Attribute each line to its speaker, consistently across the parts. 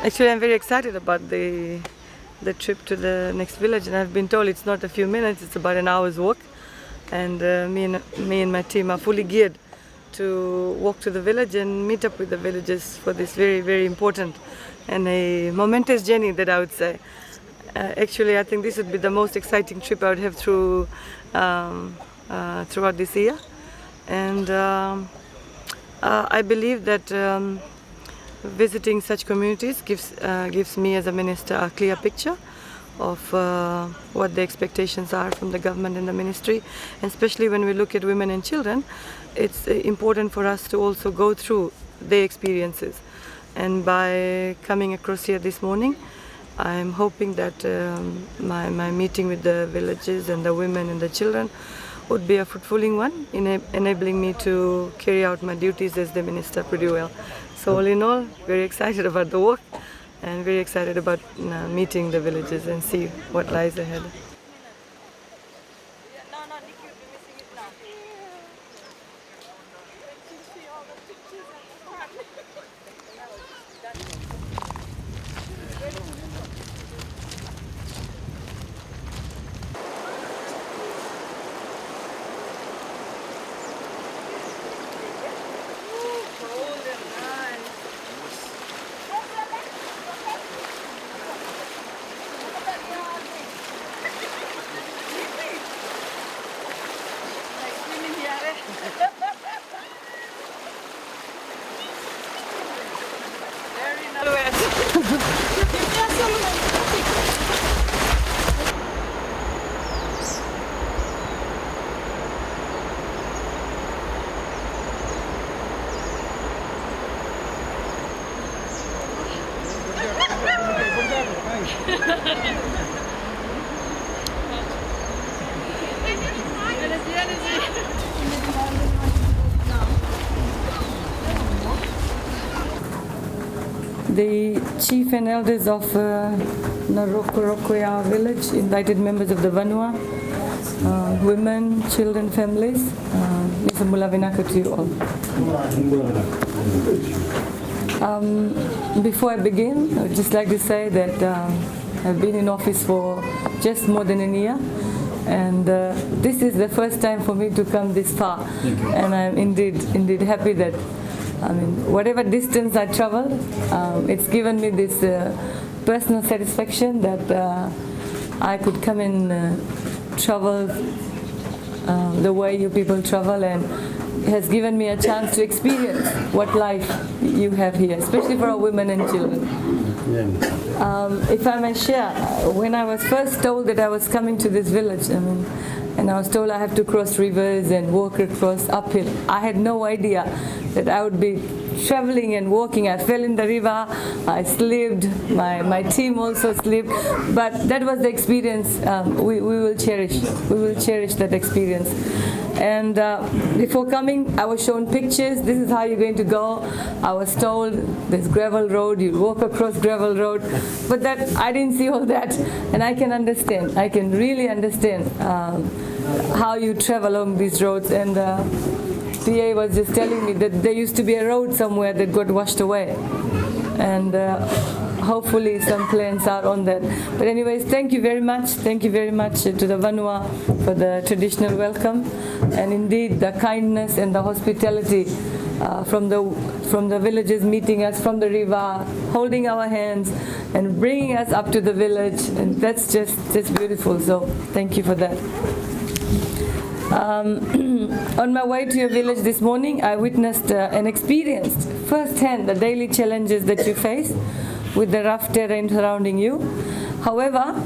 Speaker 1: Actually, I'm very excited about the trip to the next village, and I've been told it's not a few minutes, it's about an hour's walk. And me and my team are fully geared to walk to the village and meet up with the villagers for this very, very important and a momentous journey, that I would say. Actually, I think this would be the most exciting trip I would have throughout this year. And I believe that visiting such communities gives me as a minister a clear picture of what the expectations are from the government and the ministry. And especially when we look at women and children, it's important for us to also go through their experiences. And by coming across here this morning, I'm hoping that my meeting with the villages and the women and the children would be a fruitful one, enabling me to carry out my duties as the minister pretty well. So all in all, very excited about the work and very excited about meeting the villagers and see what lies ahead. The chief and elders of Narokorokoyawa village invited members of the Vanua, women, children, families. Mr. Mulavinaka to you all. Before I begin, I would just like to say that I've been in office for just more than a year, and this is the first time for me to come this far, and I'm indeed happy that, I mean, whatever distance I travel, it's given me this personal satisfaction that I could come and travel the way you people travel, and it has given me a chance to experience what life you have here, especially for our women and children. If I may share, when I was first told that I was coming to this village, and I was told I have to cross rivers and walk across uphill, I had no idea that I would be traveling and walking. I fell in the river, I slipped, my team also slipped, but that was the experience we will cherish. We will cherish that experience. And before coming, I was shown pictures. This is how you're going to go. I was told there's gravel road, you walk across gravel road, but that I didn't see all that, and I can understand. I can really understand how you travel along these roads. And PA was just telling me that there used to be a road somewhere that got washed away, and hopefully some plans are on that. But anyways, thank you very much. Thank you very much to the Vanua for the traditional welcome, and indeed the kindness and the hospitality from the villagers meeting us from the river, holding our hands and bringing us up to the village, and that's just beautiful. So thank you for that. On my way to your village this morning, I witnessed and experienced firsthand the daily challenges that you face with the rough terrain surrounding you. However,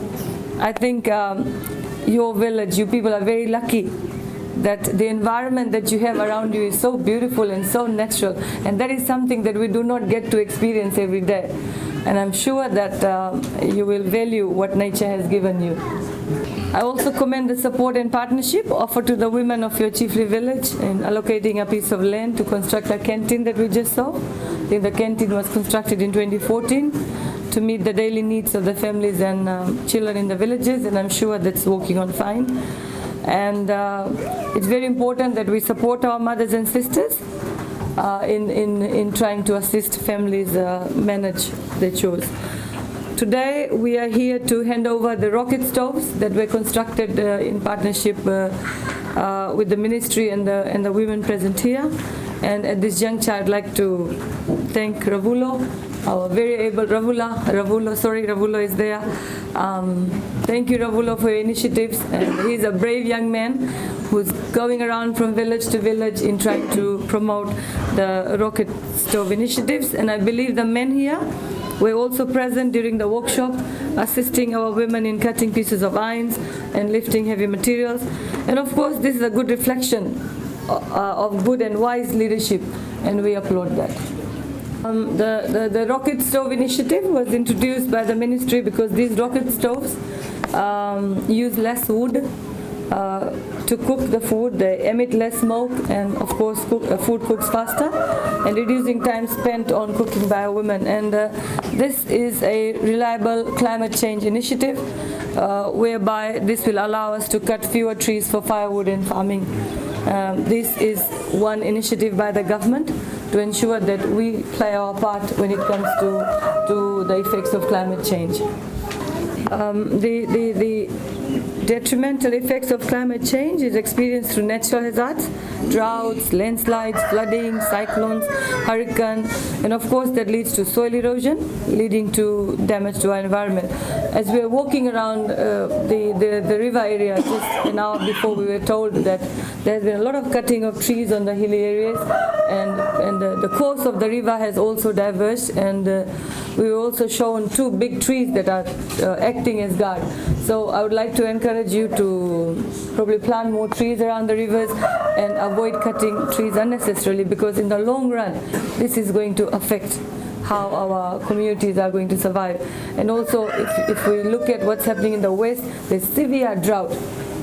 Speaker 1: I think your village, you people are very lucky that the environment that you have around you is so beautiful and so natural, and that is something that we do not get to experience every day. And I'm sure that you will value what nature has given you. I also commend the support and partnership offered to the women of your chiefly village in allocating a piece of land to construct a canteen that we just saw. I think the canteen was constructed in 2014 to meet the daily needs of the families and children in the villages, and I'm sure that's working on fine. And it's very important that we support our mothers and sisters in trying to assist families manage their chores. Today we are here to hand over the rocket stoves that were constructed in partnership with the ministry and the women present here. And at this juncture I'd like to thank Ravulo, our very able Ravulo is there. Thank you, Ravulo, for your initiatives. And he's a brave young man who's going around from village to village in trying to promote the rocket stove initiatives. And I believe the men here were also present during the workshop, assisting our women in cutting pieces of irons and lifting heavy materials. And of course, this is a good reflection of good and wise leadership, and we applaud that. The rocket stove initiative was introduced by the ministry because these rocket stoves use less wood to cook the food. They emit less smoke, and of course food cooks faster, and reducing time spent on cooking by a woman. And this is a reliable climate change initiative whereby this will allow us to cut fewer trees for firewood and farming. This is one initiative by the government to ensure that we play our part when it comes to the effects of climate change. The detrimental effects of climate change is experienced through natural hazards, droughts, landslides, flooding, cyclones, hurricane, and of course that leads to soil erosion, leading to damage to our environment. As we are walking around the river area, just an hour before, we were told that there has been a lot of cutting of trees on the hilly areas, and the course of the river has also diverged, and we were also shown two big trees that are acting as guard. So I would like to encourage you to probably plant more trees around the rivers and avoid cutting trees unnecessarily, because in the long run this is going to affect how our communities are going to survive. And also if we look at what's happening in the West, there's severe drought.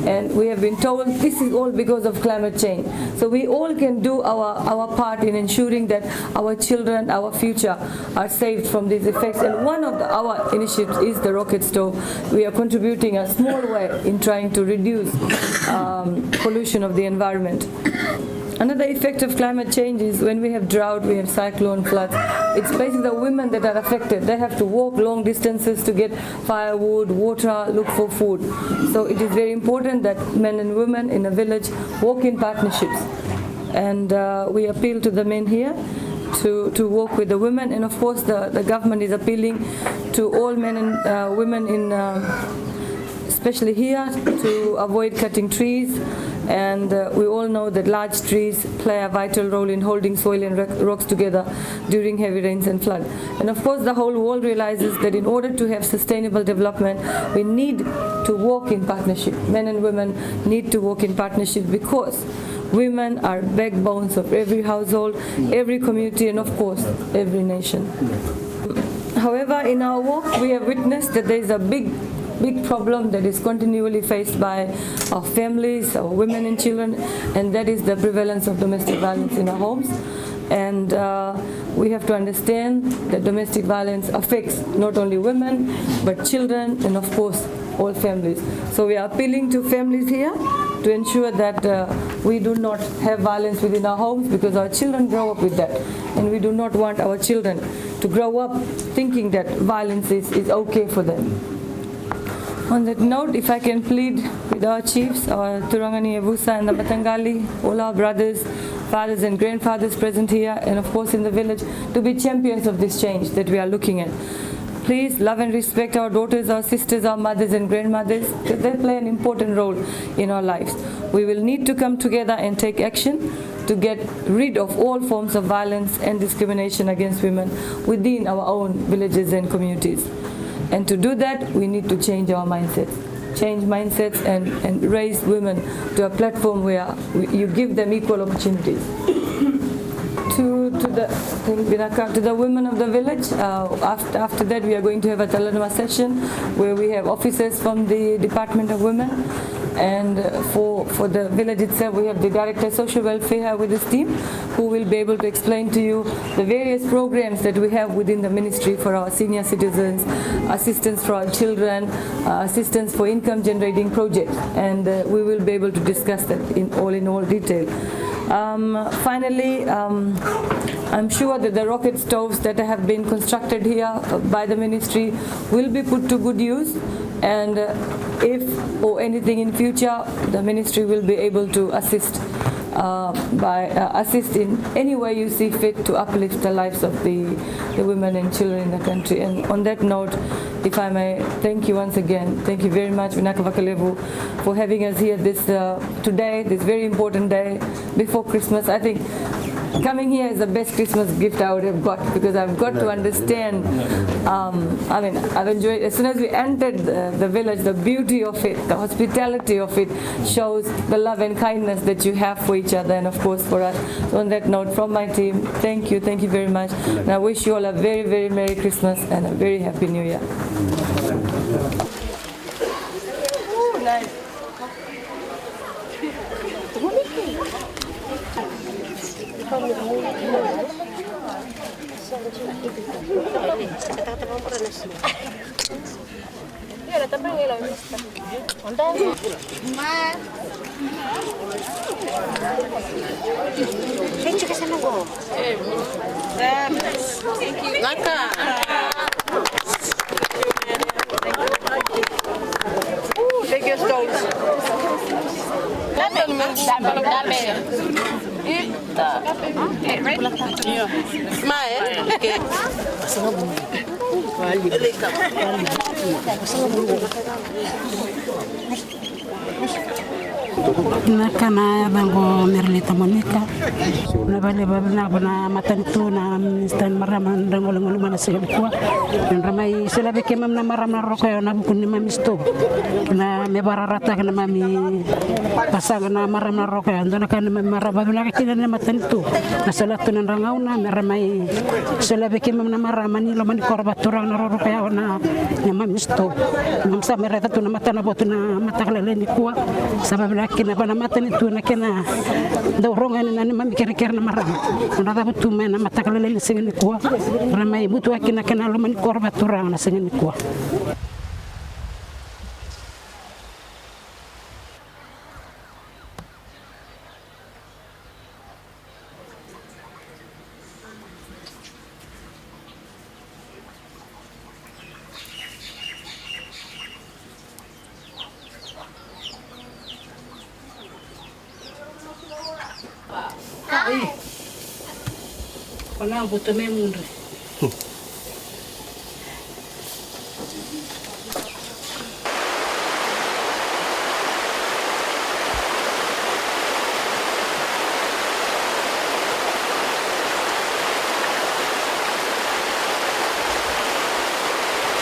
Speaker 1: And we have been told this is all because of climate change. So we all can do our part in ensuring that our children, our future, are saved from these effects. And one of our initiatives is the rocket stove. We are contributing a small way in trying to reduce pollution of the environment. Another effect of climate change is when we have drought, we have cyclone, floods. It's basically the women that are affected. They have to walk long distances to get firewood, water, look for food. So it is very important that men and women in a village walk in partnerships. And we appeal to the men here to work with the women. And of course the government is appealing to all men and women in especially here to avoid cutting trees. And we all know that large trees play a vital role in holding soil and rocks together during heavy rains and flood. And of course the whole world realizes that in order to have sustainable development, we need to work in partnership. Men and women need to work in partnership, because women are backbones of every household, every community, and of course every nation. However, in our work we have witnessed that there is a big problem that is continually faced by our families, our women and children, and that is the prevalence of domestic violence in our homes. And we have to understand that domestic violence affects not only women but children and of course all families. So we are appealing to families here to ensure that we do not have violence within our homes, because our children grow up with that, and we do not want our children to grow up thinking that violence is okay for them. On that note, if I can plead with our chiefs, our Turangani Evusa and the Batangali, all our brothers, fathers and grandfathers present here, and of course in the village, to be champions of this change that we are looking at. Please love and respect our daughters, our sisters, our mothers and grandmothers, because they play an important role in our lives. We will need to come together and take action to get rid of all forms of violence and discrimination against women within our own villages and communities. And to do that, we need to change our mindsets. Change mindsets and raise women to a platform where you give them equal opportunities. To the women of the village, after that we are going to have a Talanuma session where we have officers from the Department of Women, and for the village itself we have the Director of Social Welfare with his team, who will be able to explain to you the various programs that we have within the ministry for our senior citizens, assistance for our children, assistance for income generating projects, and we will be able to discuss that in all detail. Finally, I'm sure that the rocket stoves that have been constructed here by the ministry will be put to good use, and if or anything in future, the ministry will be able to assist assist in any way you see fit to uplift the lives of the women and children in the country. And on that note, if I may, thank you once again. Thank you very much, Vinakavakalevu, for having us here today, this very important day before Christmas. I think coming here is the best Christmas gift I would have got, because I've got to understand, I've enjoyed, as soon as we entered the village, the beauty of it, the hospitality of it shows the love and kindness that you have for each other and of course for us. So on that note, from my team, thank you very much. And I wish you all a very, very Merry Christmas and a very Happy New Year.
Speaker 2: Ooh, nice. Take your stones.
Speaker 3: Nakana bango Merlita Monica na bale babna bana matantu na ministan maraman dangolong mana segala dan ramai selabe kemam na maramna rokoyo na bukun ma misto na me bararata na mami pasang na maramna rokoyo ndona kan marababna kina na matantu na salatu na rangau na ramai selabe kemam na maramani lo man korbaturang na rokoyo na ma misto namsa mereta tu na matana botuna matakale ni kuwa sabab kena bana mata ni tu na kena dorongan na mami kira-kira na maram na dapat tu mena mata kalele ni sengeni kuwa ramai butu akina kena lo man korba turang na sengeni kuwa. Pernah butuh memang